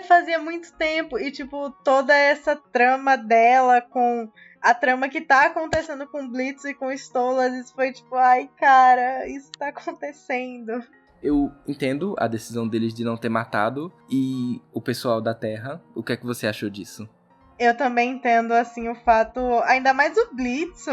Fazia muito tempo. E, tipo, toda essa trama dela com a trama que tá acontecendo com Blitz e com Stolas, isso foi tipo, ai, cara, isso tá acontecendo. Eu entendo a decisão deles de não ter matado. E o pessoal da Terra, o que é que você achou disso? Eu também entendo, assim, o fato... Ainda mais o Blitz,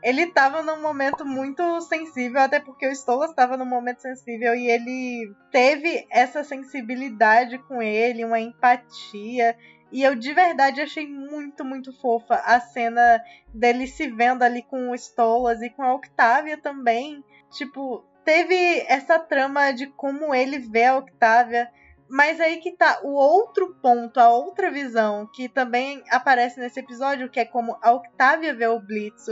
ele tava num momento muito sensível, até porque o Stolas tava num momento sensível e ele teve essa sensibilidade com ele, uma empatia. E eu de verdade achei muito, muito fofa a cena dele se vendo ali com o Stolas e com a Octavia também. Tipo, teve essa trama de como ele vê a Octavia. Mas aí que tá o outro ponto, a outra visão, que também aparece nesse episódio, que é como a Octavia vê o Blitz,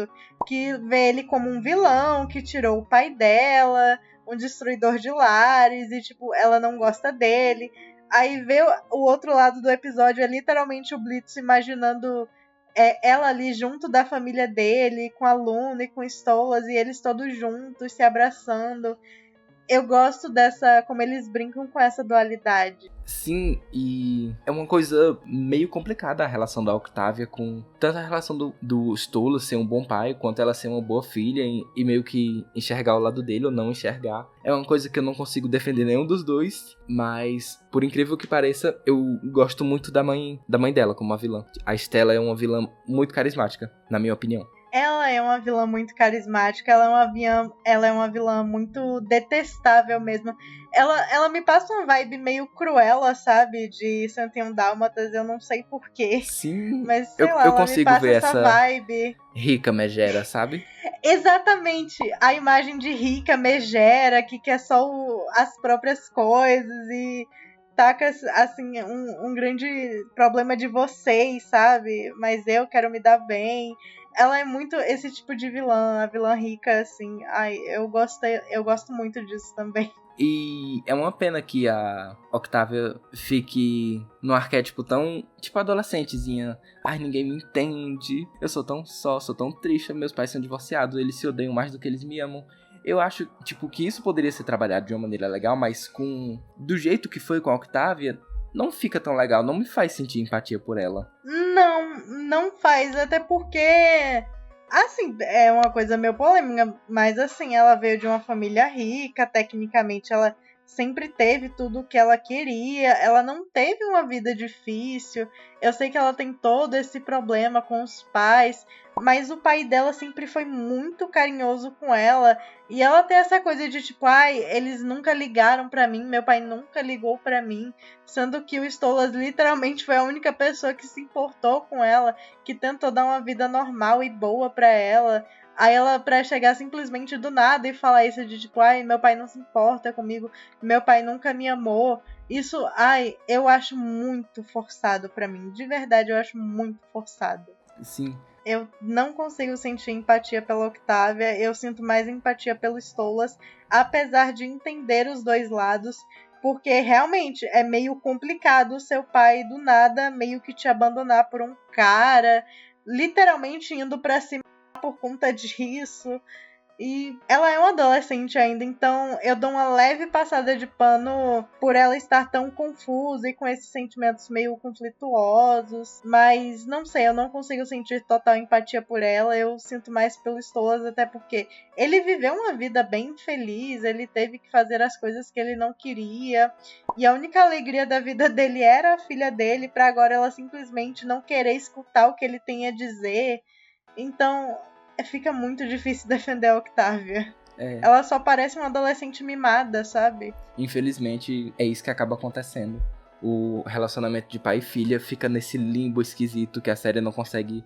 que vê ele como um vilão, que tirou o pai dela, um destruidor de lares, e tipo, ela não gosta dele. Aí vê o outro lado do episódio, é literalmente o Blitz imaginando ela ali junto da família dele, com a Luna e com o Stolas, e eles todos juntos, se abraçando. Eu gosto dessa, como eles brincam com essa dualidade. Sim, e é uma coisa meio complicada a relação da Octavia com tanto a relação do Stolas ser um bom pai, quanto ela ser uma boa filha e meio que enxergar o lado dele ou não enxergar. É uma coisa que eu não consigo defender nenhum dos dois, mas por incrível que pareça, eu gosto muito da mãe dela como uma vilã. A Stella é uma vilã muito carismática, na minha opinião. Ela é uma vilã muito carismática, ela é uma vilã muito detestável mesmo. Ela me passa uma vibe meio cruela, sabe? De 101 Dálmatas, eu não sei porquê. Sim, mas sei lá, eu ela consigo me passa ver essa vibe. Rica megera, sabe? Exatamente, a imagem de rica megera, que quer só as próprias coisas e taca, assim, um grande problema de vocês, sabe? Mas eu quero me dar bem. Ela é muito esse tipo de vilã, a vilã rica, assim. Ai, eu gosto muito disso também. E é uma pena que a Octavia fique no arquétipo tão, tipo, adolescentezinha. Ai, ninguém me entende. Eu sou tão só, sou tão triste. Meus pais são divorciados, eles se odeiam mais do que eles me amam. Eu acho, tipo, que isso poderia ser trabalhado de uma maneira legal, mas do jeito que foi com a Octavia, não fica tão legal, não me faz sentir empatia por ela. Não faz, até porque, assim, é uma coisa meio polêmica, mas assim, ela veio de uma família rica, tecnicamente ela sempre teve tudo o que ela queria, ela não teve uma vida difícil. Eu sei que ela tem todo esse problema com os pais, mas o pai dela sempre foi muito carinhoso com ela, e ela tem essa coisa de tipo, ai, eles nunca ligaram pra mim, meu pai nunca ligou pra mim, sendo que o Stolas literalmente foi a única pessoa que se importou com ela, que tentou dar uma vida normal e boa pra ela. Aí ela, pra chegar simplesmente do nada e falar isso de tipo, ai, meu pai não se importa comigo, meu pai nunca me amou. Isso, ai, eu acho muito forçado pra mim. De verdade, eu acho muito forçado. Sim. Eu não consigo sentir empatia pela Octavia, eu sinto mais empatia pelo Stolas, apesar de entender os dois lados, porque realmente é meio complicado o seu pai do nada meio que te abandonar por um cara, literalmente indo pra cima por conta disso. E ela é uma adolescente ainda, então eu dou uma leve passada de pano por ela estar tão confusa e com esses sentimentos meio conflituosos. Mas não sei, eu não consigo sentir total empatia por ela. Eu sinto mais pelo Stolas, até porque ele viveu uma vida bem feliz, ele teve que fazer as coisas que ele não queria. E a única alegria da vida dele era a filha dele, pra agora ela simplesmente não querer escutar o que ele tem a dizer. Então fica muito difícil defender a Octavia. Ela só parece uma adolescente mimada, sabe? Infelizmente, é isso que acaba acontecendo. O relacionamento de pai e filha fica nesse limbo esquisito que a série não consegue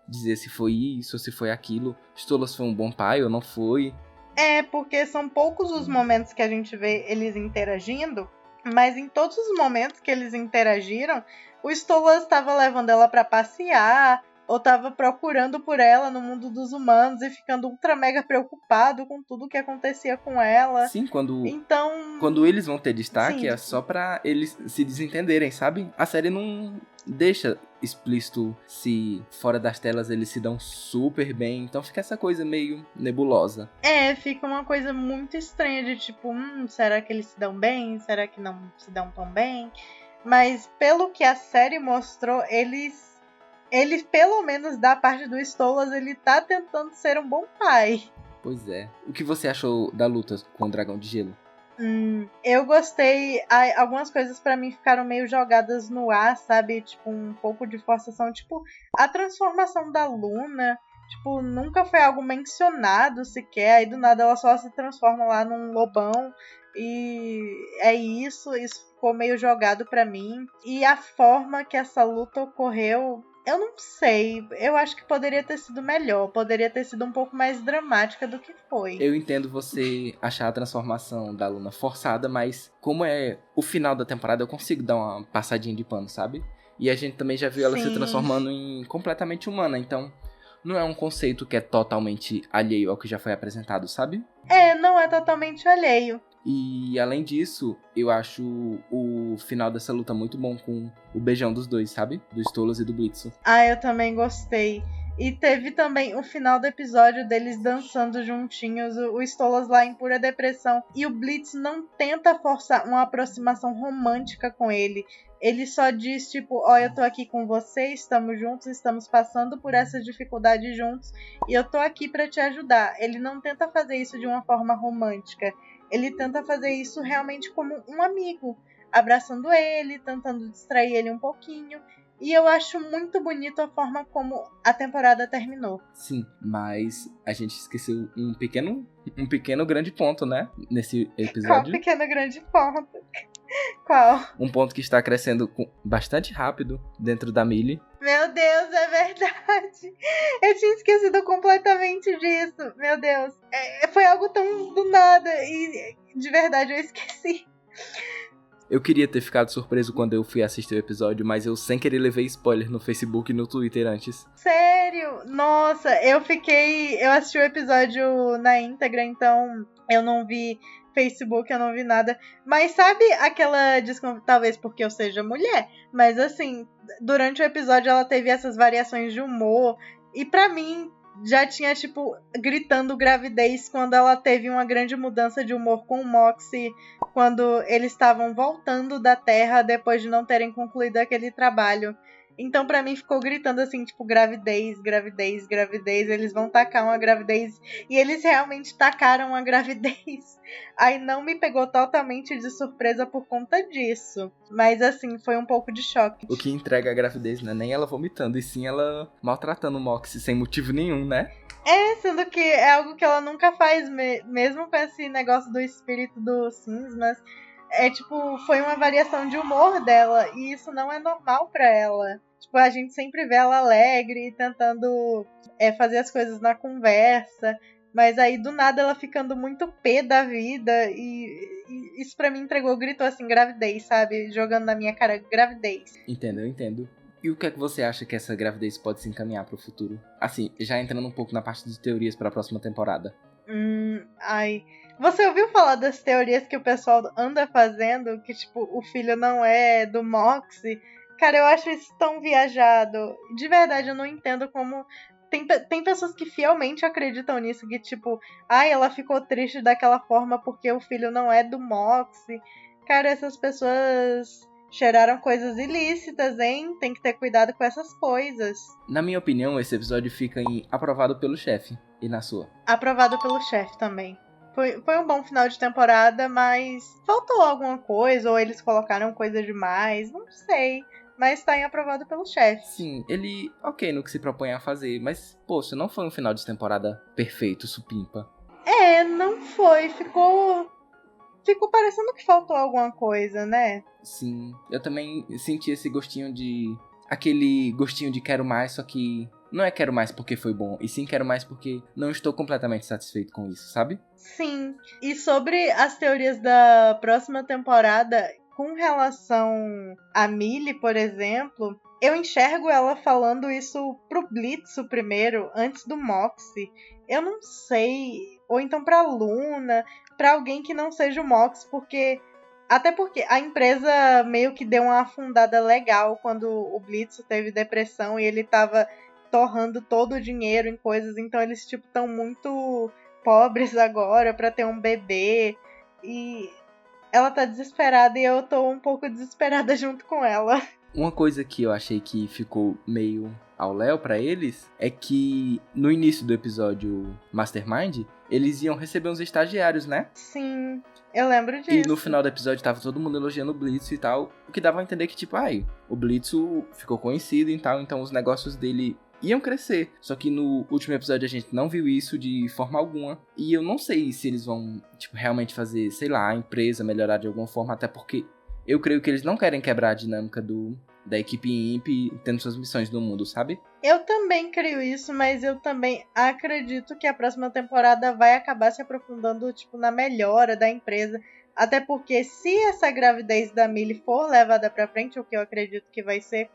dizer se foi isso ou se foi aquilo. Stolas foi um bom pai ou não foi. É, porque são poucos os momentos que a gente vê eles interagindo, mas em todos os momentos que eles interagiram, o Stolas estava levando ela pra passear, ou tava procurando por ela no mundo dos humanos e ficando ultra mega preocupado com tudo que acontecia com ela. Sim, quando Então, eles vão ter destaque, sim, é só pra eles se desentenderem, sabe? A série não deixa explícito se fora das telas eles se dão super bem, então fica essa coisa meio nebulosa. fica uma coisa muito estranha de tipo, será que eles se dão bem? Será que não se dão tão bem? Mas pelo que a série mostrou, ele, pelo menos da parte do Stolas, ele tá tentando ser um bom pai. Pois é. O que você achou da luta com o dragão de gelo? Eu gostei. Algumas coisas pra mim ficaram meio jogadas no ar, sabe? Tipo, um pouco de forçação. Tipo, a transformação da Luna. Tipo, nunca foi algo mencionado sequer. Aí do nada ela só se transforma lá num lobão. E é isso. Isso ficou meio jogado pra mim. E a forma que essa luta ocorreu, eu não sei. Eu acho que poderia ter sido melhor. Poderia ter sido um pouco mais dramática do que foi. Eu entendo você achar a transformação da Luna forçada, mas como é o final da temporada, eu consigo dar uma passadinha de pano, sabe? E a gente também já viu ela se transformando em completamente humana, então não é um conceito que é totalmente alheio ao que já foi apresentado, sabe? Não é totalmente alheio. E além disso, eu acho o final dessa luta muito bom com o beijão dos dois, sabe? Do Stolas e do Blitzo. Eu também gostei. E teve também o final do episódio deles dançando juntinhos, o Stolas lá em pura depressão. E o Blitz não tenta forçar uma aproximação romântica com ele. Ele só diz, tipo, eu tô aqui com você, estamos juntos, estamos passando por essa dificuldade juntos. E eu tô aqui pra te ajudar. Ele não tenta fazer isso de uma forma romântica. Ele tenta fazer isso realmente como um amigo. Abraçando ele, tentando distrair ele um pouquinho. E eu acho muito bonito a forma como a temporada terminou. Sim, mas a gente esqueceu um pequeno grande ponto, né? Nesse episódio. Qual pequeno grande ponto? Qual? Um ponto que está crescendo bastante rápido dentro da Millie. Meu Deus, é verdade. Eu tinha esquecido completamente disso. Meu Deus. Foi algo tão do nada e de verdade eu esqueci. Eu queria ter ficado surpreso quando eu fui assistir o episódio, mas eu sem querer levei spoiler no Facebook e no Twitter antes. Sério? Nossa, eu assisti o episódio na íntegra, então eu não vi Facebook, eu não vi nada. Mas sabe aquela talvez porque eu seja mulher, mas assim, durante o episódio ela teve essas variações de humor e pra mim já tinha, tipo, gritando gravidez quando ela teve uma grande mudança de humor com o Moxie, quando eles estavam voltando da Terra depois de não terem concluído aquele trabalho. Então, pra mim, ficou gritando assim, tipo, gravidez, gravidez, gravidez. Eles vão tacar uma gravidez. E eles realmente tacaram uma gravidez. Aí não me pegou totalmente de surpresa por conta disso. Mas, assim, foi um pouco de choque. O que entrega a gravidez não é nem ela vomitando, e sim ela maltratando o Moxie sem motivo nenhum, né? Sendo que é algo que ela nunca faz, mesmo com esse negócio do espírito do Sims, mas tipo, foi uma variação de humor dela, e isso não é normal pra ela. Tipo, a gente sempre vê ela alegre, tentando fazer as coisas na conversa. Mas aí, do nada, ela ficando muito pé da vida. E isso pra mim gritou assim, gravidez, sabe? Jogando na minha cara, gravidez. Entendo, eu entendo. E o que é que você acha que essa gravidez pode se encaminhar pro futuro? Assim, já entrando um pouco na parte de teorias pra próxima temporada. Você ouviu falar das teorias que o pessoal anda fazendo? Que, tipo, o filho não é do Moxie? Cara, eu acho isso tão viajado. De verdade, eu não entendo como... Tem pessoas que fielmente acreditam nisso. Que, tipo, ela ficou triste daquela forma porque o filho não é do Moxie. Cara, essas pessoas... cheiraram coisas ilícitas, hein? Tem que ter cuidado com essas coisas. Na minha opinião, esse episódio fica em aprovado pelo chefe. E na sua? Aprovado pelo chefe também. Foi um bom final de temporada, mas faltou alguma coisa, ou eles colocaram coisa demais, não sei. Mas tá em aprovado pelo chefe. Sim, ele ok no que se propõe a fazer, mas, poxa, não foi um final de temporada perfeito, supimpa. Não foi. Ficou parecendo que faltou alguma coisa, né? Sim, eu também senti esse gostinho de... aquele gostinho de quero mais, só que não é quero mais porque foi bom, e sim quero mais porque não estou completamente satisfeito com isso, sabe? Sim. E sobre as teorias da próxima temporada, com relação a Millie, por exemplo, eu enxergo ela falando isso pro Blitzo primeiro, antes do Moxie. Eu não sei. Ou então pra Luna, pra alguém que não seja o Moxie, porque... até porque a empresa meio que deu uma afundada legal quando o Blitzo teve depressão e ele tava torrando todo o dinheiro em coisas. Então eles, tipo, estão muito pobres agora pra ter um bebê. E ela tá desesperada e eu tô um pouco desesperada junto com ela. Uma coisa que eu achei que ficou meio ao léu pra eles é que no início do episódio Mastermind, eles iam receber uns estagiários, né? Sim, eu lembro disso. E no final do episódio tava todo mundo elogiando o Blitz e tal, o que dava a entender que, tipo, o Blitz ficou conhecido e tal, então os negócios dele iam crescer. Só que no último episódio a gente não viu isso de forma alguma. E eu não sei se eles vão, tipo, realmente fazer, sei lá, a empresa melhorar de alguma forma, até porque eu creio que eles não querem quebrar a dinâmica da equipe IMP tendo suas missões no mundo, sabe? Eu também creio isso, mas eu também acredito que a próxima temporada vai acabar se aprofundando, tipo, na melhora da empresa. Até porque se essa gravidez da Millie for levada pra frente, o que eu acredito que vai ser,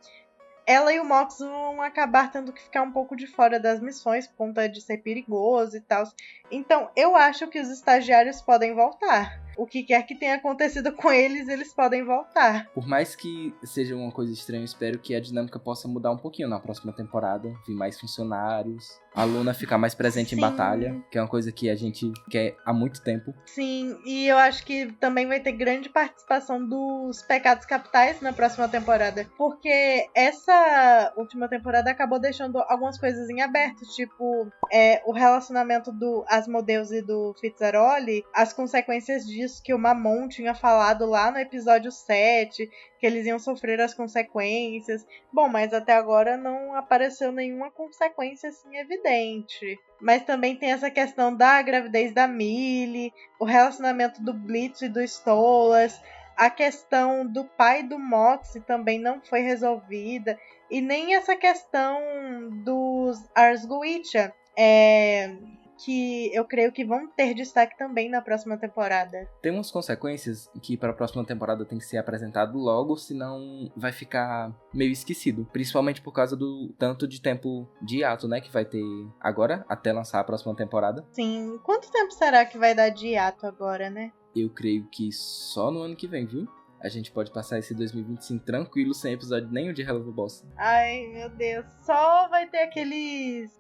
ela e o Mox vão acabar tendo que ficar um pouco de fora das missões por conta de ser perigoso e tal. Então, eu acho que os estagiários podem voltar. O que quer que tenha acontecido com eles, eles podem voltar. Por mais que seja uma coisa estranha, eu espero que a dinâmica possa mudar um pouquinho na próxima temporada. Vir mais funcionários, a Luna ficar mais presente Sim. em batalha, que é uma coisa que a gente quer há muito tempo. Sim, e eu acho que também vai ter grande participação dos Pecados Capitais na próxima temporada. Porque essa última temporada acabou deixando algumas coisas em aberto, tipo o relacionamento do Asmodeus e do Fitzaroli, as consequências disso que o Mamon tinha falado lá no episódio 7, que eles iam sofrer as consequências. Bom, mas até agora não apareceu nenhuma consequência assim evidente. Mas também tem essa questão da gravidez da Millie, o relacionamento do Blitz e do Stolas, a questão do pai do Moxie também não foi resolvida, e nem essa questão dos Arsgoitia, que eu creio que vão ter destaque também na próxima temporada. Tem umas consequências que para a próxima temporada tem que ser apresentado logo, senão vai ficar meio esquecido. Principalmente por causa do tanto de tempo de hiato, né, que vai ter agora, até lançar a próxima temporada. Sim, quanto tempo será que vai dar de hiato agora, né? Eu creio que só no ano que vem, viu? A gente pode passar esse 2025 tranquilo, sem episódio nenhum de Helluva Boss. Ai, meu Deus. Só vai ter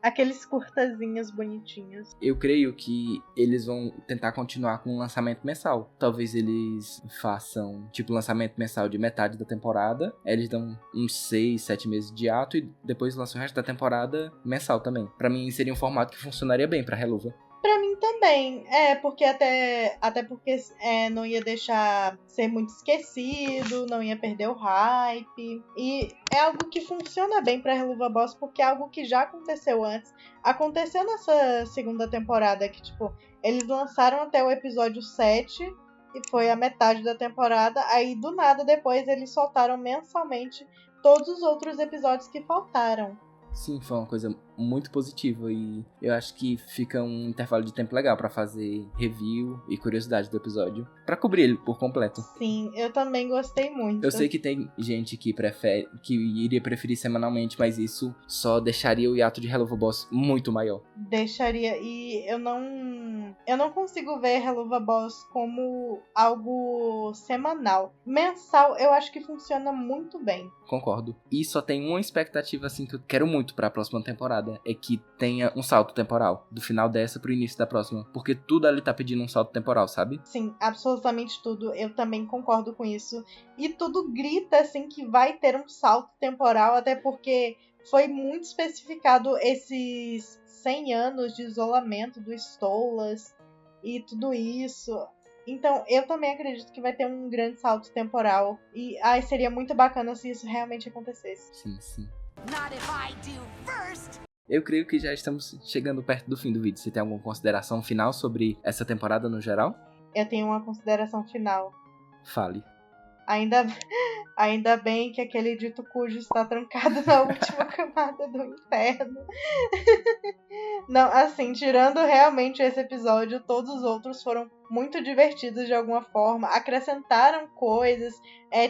aqueles curtazinhos bonitinhos. Eu creio que eles vão tentar continuar com o lançamento mensal. Talvez eles façam, tipo, lançamento mensal de metade da temporada. Aí eles dão uns 6, 7 meses de ato e depois lançam o resto da temporada mensal também. Pra mim, seria um formato que funcionaria bem pra Helluva. Pra mim também, porque até porque não ia deixar ser muito esquecido, não ia perder o hype, e é algo que funciona bem pra Helluva Boss, porque é algo que já aconteceu antes, aconteceu nessa segunda temporada, que tipo, eles lançaram até o episódio 7, e foi a metade da temporada, aí do nada depois eles soltaram mensalmente todos os outros episódios que faltaram. Sim, foi uma coisa muito positiva e eu acho que fica um intervalo de tempo legal pra fazer review e curiosidade do episódio, pra cobrir ele por completo. Sim, eu também gostei muito. Eu sei que tem gente que iria preferir semanalmente, mas isso só deixaria o hiato de Helluva Boss muito maior. Deixaria, e eu não consigo ver Helluva Boss como algo semanal. Mensal, eu acho que funciona muito bem. Concordo. E só tem uma expectativa assim que eu quero muito pra próxima temporada, é que tenha um salto temporal, do final dessa pro início da próxima, porque tudo ali tá pedindo um salto temporal, sabe? Sim, absolutamente tudo. Eu também concordo com isso. E tudo grita, assim, que vai ter um salto temporal, até porque foi muito especificado esses 100 anos de isolamento do Stolas e tudo isso. Então, eu também acredito que vai ter um grande salto temporal. E seria muito bacana se isso realmente acontecesse. Sim, sim. Not if I do first. Eu creio que já estamos chegando perto do fim do vídeo. Você tem alguma consideração final sobre essa temporada no geral? Eu tenho uma consideração final. Fale. Ainda bem que aquele dito cujo está trancado na última camada do inferno. Não, assim, tirando realmente esse episódio, todos os outros foram muito divertidos de alguma forma, acrescentaram coisas,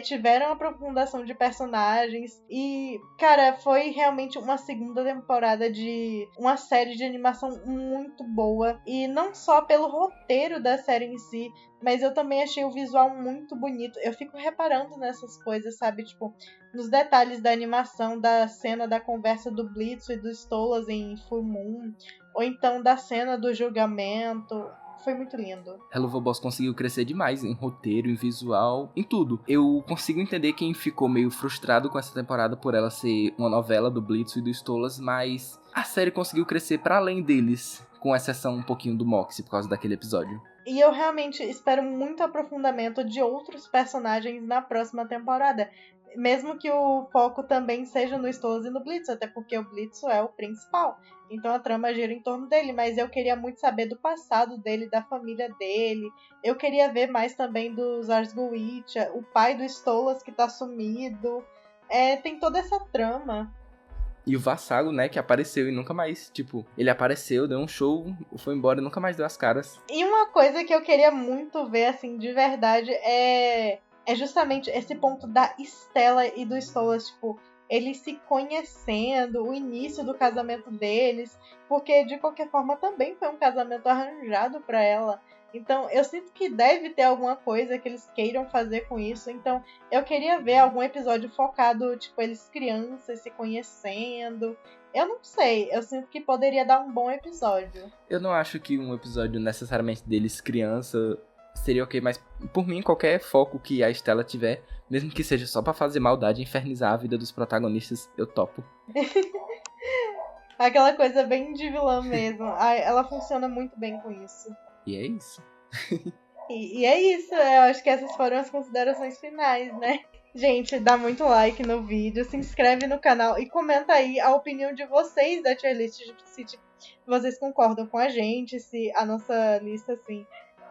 tiveram aprofundação de personagens e, cara, foi realmente uma segunda temporada de uma série de animação muito boa, e não só pelo roteiro da série em si, mas eu também achei o visual muito bonito. Eu fico reparando nessas coisas, sabe, tipo, nos detalhes da animação, da cena da conversa do Blitz e do Stolas em Full Moon, ou então da cena do julgamento. Foi muito lindo. Helluva Boss conseguiu crescer demais em roteiro, em visual, em tudo. Eu consigo entender quem ficou meio frustrado com essa temporada por ela ser uma novela do Blitz e do Stolas, mas a série conseguiu crescer para além deles, com exceção um pouquinho do Moxie por causa daquele episódio. E eu realmente espero muito aprofundamento de outros personagens na próxima temporada. Mesmo que o foco também seja no Stolas e no Blitz, até porque o Blitz é o principal. Então a trama gira em torno dele, mas eu queria muito saber do passado dele, da família dele. Eu queria ver mais também do Zarzgowitch, o pai do Stolas que tá sumido. Tem toda essa trama. E o Vassago, né, que apareceu e nunca mais, tipo, ele apareceu, deu um show, foi embora e nunca mais deu as caras. E uma coisa que eu queria muito ver, assim, de verdade, é justamente esse ponto da Stella e do Stolas, tipo, eles se conhecendo, o início do casamento deles, porque de qualquer forma também foi um casamento arranjado pra ela. Então eu sinto que deve ter alguma coisa que eles queiram fazer com isso. Então eu queria ver algum episódio focado, tipo, eles crianças se conhecendo. Eu não sei, eu sinto que poderia dar um bom episódio. Eu não acho que um episódio necessariamente deles criança seria ok, mas por mim qualquer foco que a Stella tiver, mesmo que seja só pra fazer maldade e infernizar a vida dos protagonistas, eu topo. Aquela coisa bem de vilã mesmo. Ela funciona muito bem com isso. E é isso. E é isso, eu acho que essas foram as considerações finais, né? Gente, dá muito like no vídeo, se inscreve no canal e comenta aí a opinião de vocês da tier list, se vocês concordam com a gente, se a nossa lista, assim,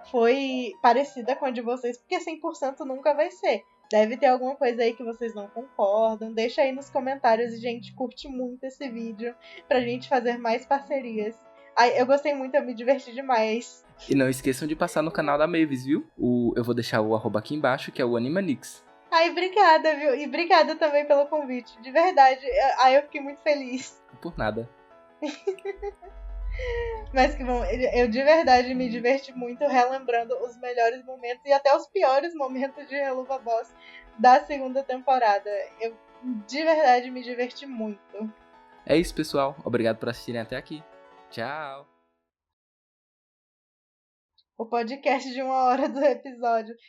foi parecida com a de vocês, porque 100% nunca vai ser. Deve ter alguma coisa aí que vocês não concordam. Deixa aí nos comentários e, gente, curte muito esse vídeo pra gente fazer mais parcerias. Eu gostei muito, eu me diverti demais. E não esqueçam de passar no canal da Mavis, viu? Eu vou deixar o arroba aqui embaixo, que é o Animanix. Obrigada, viu? E obrigada também pelo convite. De verdade, eu fiquei muito feliz. Por nada. Mas que bom, eu de verdade me diverti muito relembrando os melhores momentos e até os piores momentos de Helluva Boss da segunda temporada. Eu de verdade me diverti muito. É isso, pessoal. Obrigado por assistirem até aqui. Tchau! O podcast de 1 hora do episódio.